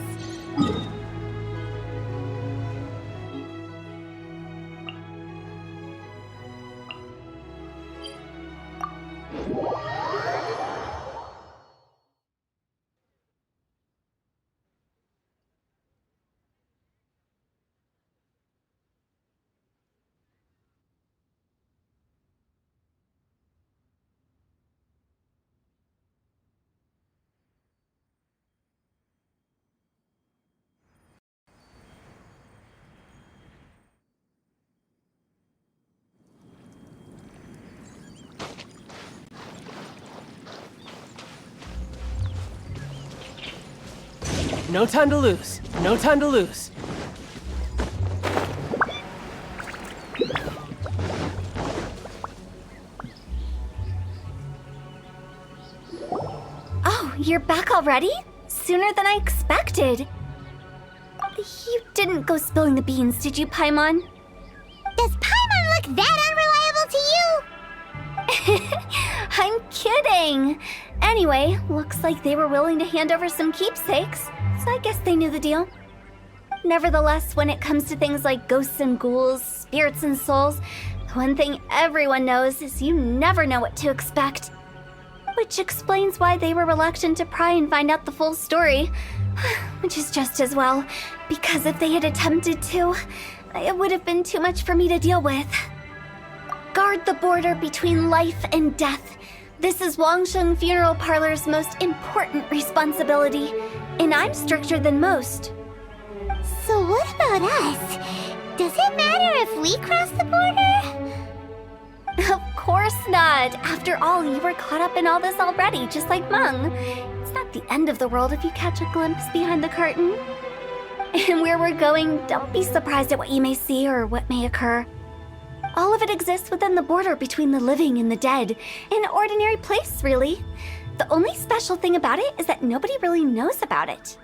No time to lose. No time to lose. Oh, you're back already? Sooner than I expected. You didn't go spilling the beans, did you, Paimon? Does Paimon look that unreliable to you? I'm kidding. Anyway, looks like they were willing to hand over some keepsakes, so I guess they knew the deal. Nevertheless, when it comes to things like ghosts and ghouls, spirits and souls, the one thing everyone knows is you never know what to expect. Which explains why they were reluctant to pry and find out the full story. Which is just as well, because if they had attempted to, it would have been too much for me to deal with. Guard the border between life and death. This is Wangsheng Funeral Parlor's most important responsibility, and I'm stricter than most. So what about us? Does it matter if we cross the border? Of course not. After all, you were caught up in all this already, just like Meng. It's not the end of the world if you catch a glimpse behind the curtain. And where we're going, don't be surprised at what you may see or what may occur. All of it exists within the border between the living and the dead. An ordinary place, really. The only special thing about it is that nobody really knows about it.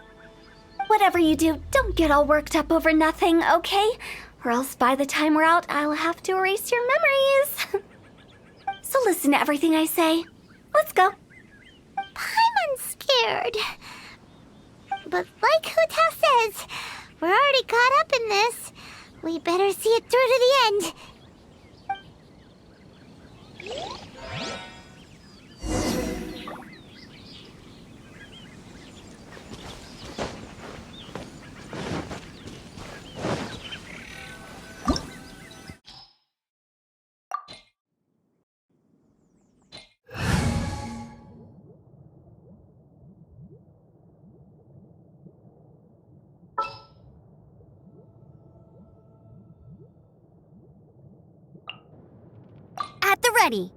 Whatever you do, don't get all worked up over nothing, okay? Or else by the time we're out, I'll have to erase your memories. So listen to everything I say. Let's go. Paimon's scared. But like Hu Tao says, we're already caught up in this. We better see it through to the end. At the ready.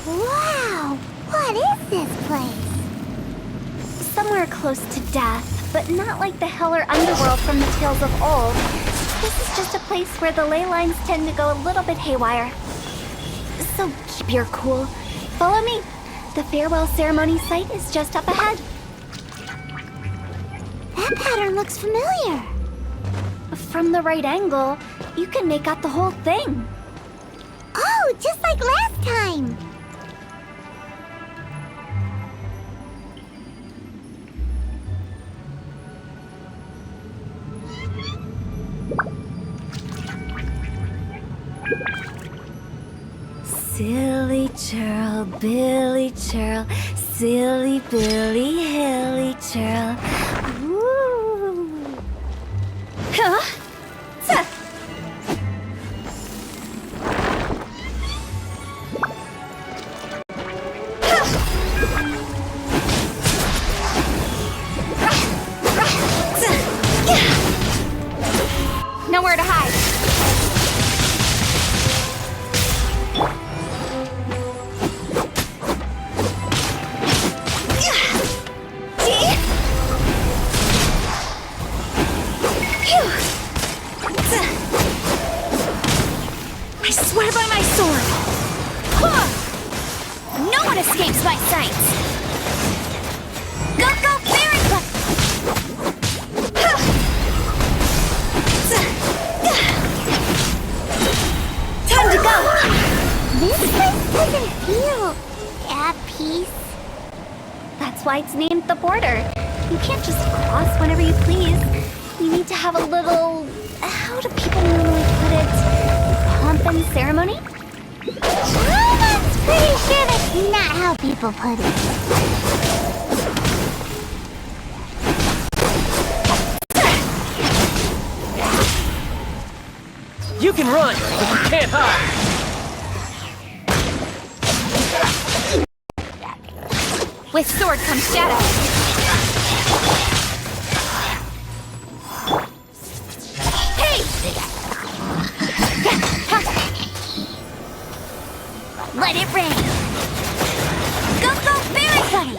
Wow! What is this place? Somewhere close to death, but not like the hell or underworld from the tales of old. This is just a place where the ley lines tend to go a little bit haywire. So keep your cool. Follow me. The farewell ceremony site is just up ahead. That pattern looks familiar. From the right angle, you can make out the whole thing. Oh, just like last time. Silly churl, Billy churl, silly Billy, hilly churl. Ooh. Huh? Nowhere to hide. I swear by my sword! No one escapes my sights! Go, go, fairy! Time to go! This place doesn't feel at peace. That's why it's named the border. You can't just cross whenever you please. You need to have a little... how do people normally put it? Pomp and ceremony? I'm pretty sure that's not how people put it. You can run, but you can't hide. With sword comes shadow. Hey! Let it rain. Go, go, fairy bunny!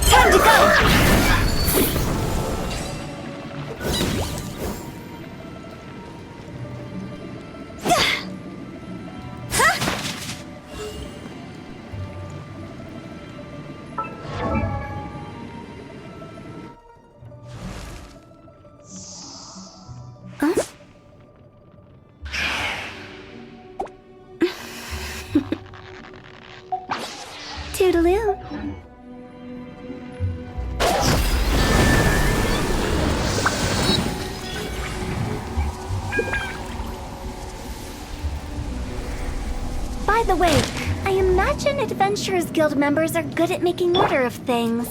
Time to go! Toodaloo. By the way, I imagine Adventurers Guild members are good at making order of things.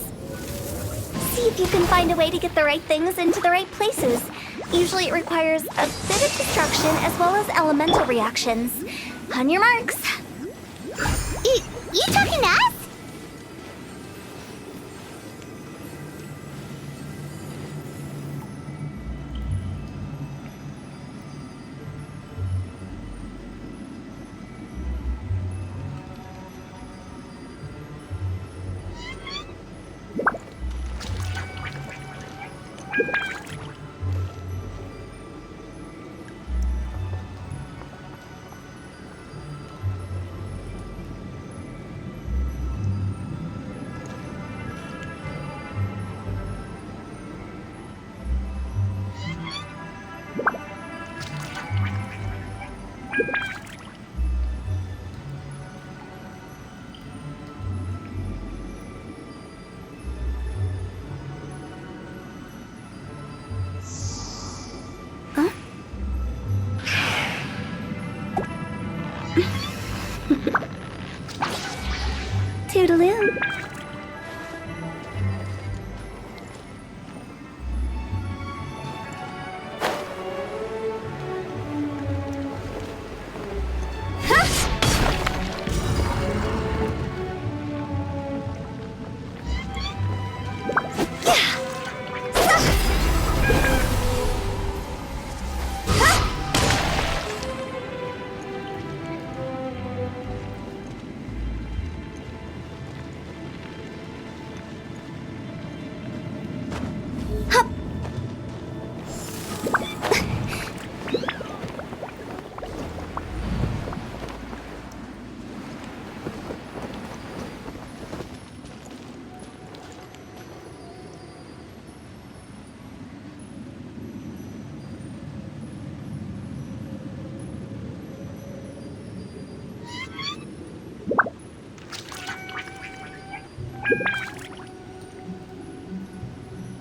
See if you can find a way to get the right things into the right places. Usually it requires a bit of destruction as well as elemental reactions. On your marks. You talking to us? Toodaloo.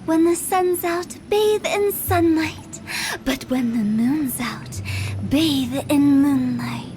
When the sun's out, bathe in sunlight. But when the moon's out, bathe in moonlight.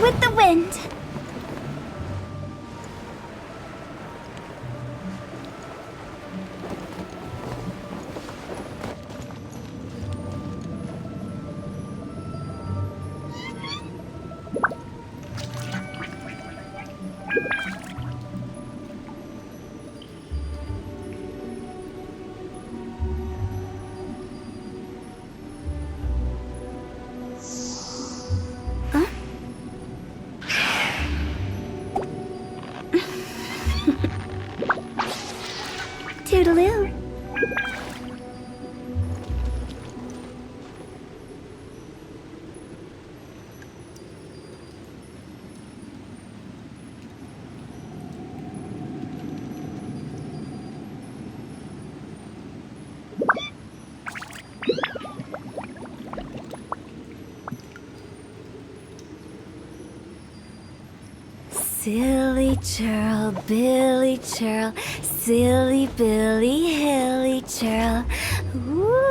With the wind. Toodaloo. Silly churl, Billy churl, silly Billy, hilly churl. Ooh.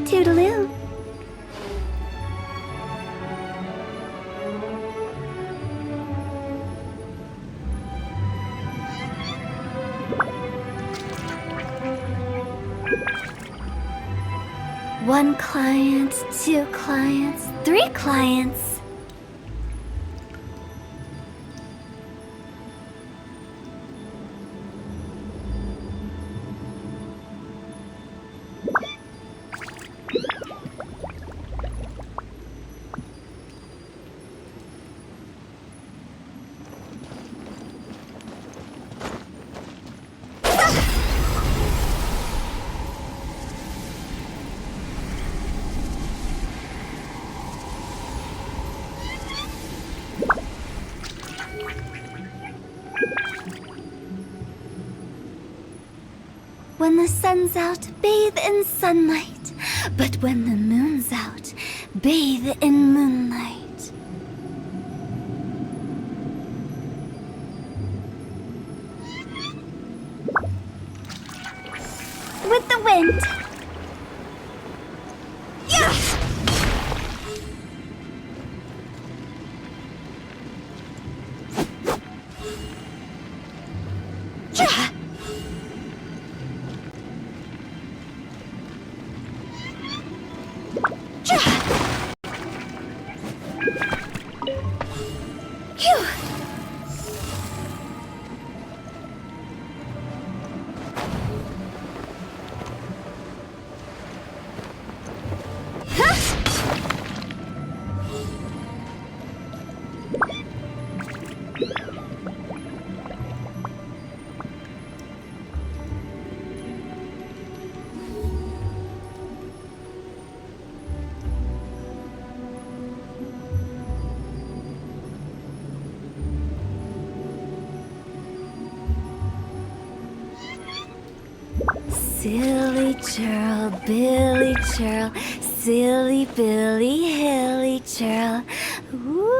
Toodaloo. One client, two clients, three clients. When the sun's out, bathe in sunlight. But when the moon's out, bathe in moonlight. With the wind. Silly churl, Billy churl, silly Billy, hilly churl. Woo!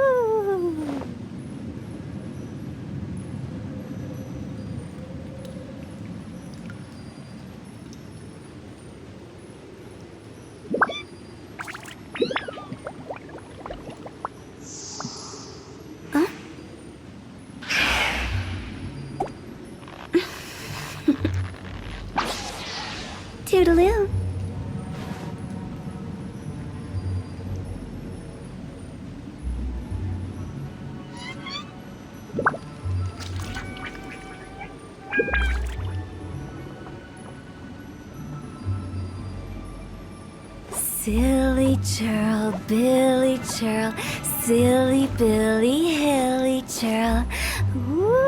Toodaloo. Silly churl, Billy churl, silly Billy, hilly churl. Woo!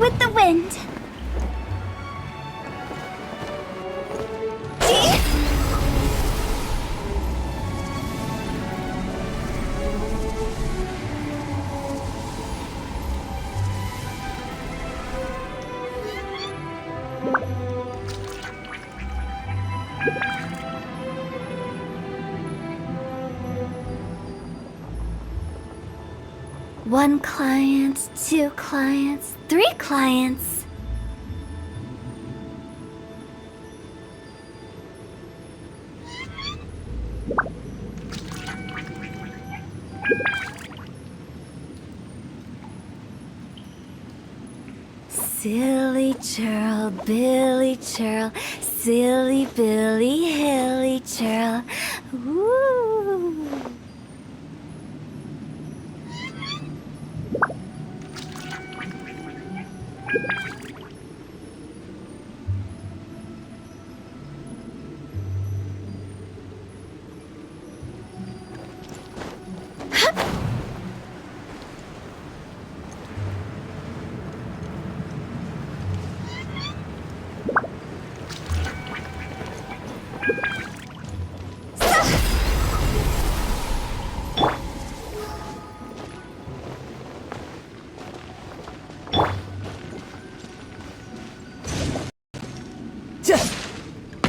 With the wind. One client, two clients, three clients. Silly churl, Billy churl, silly Billy, hilly churl. Woo!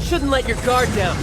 Shouldn't let your guard down.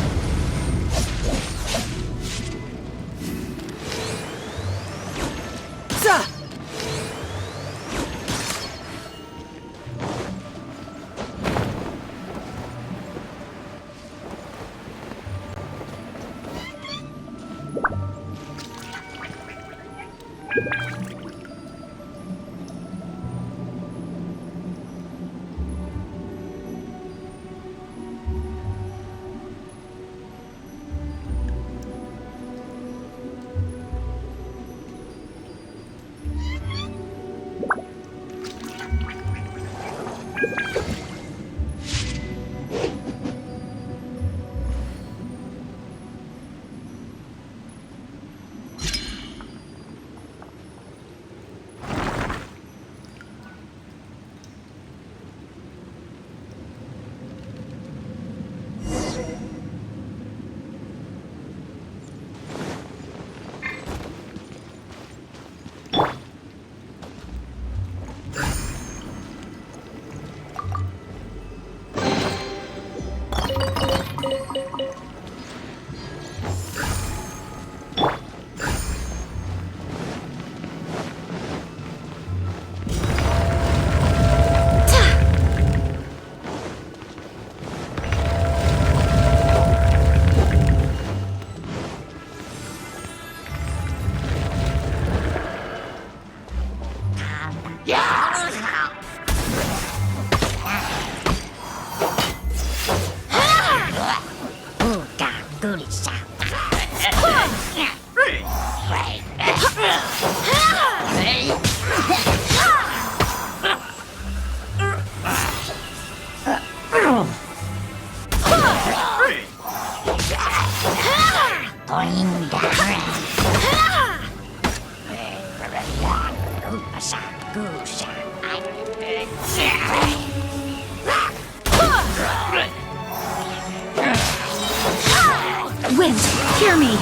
Wind, hear me.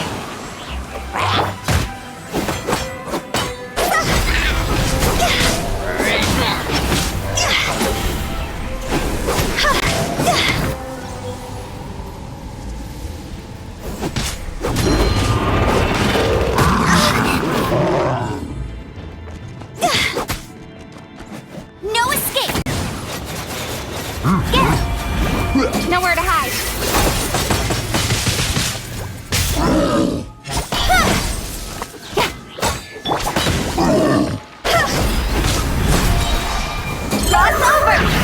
No escape! Nowhere to hide. God's over!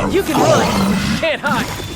You can run, can't hide.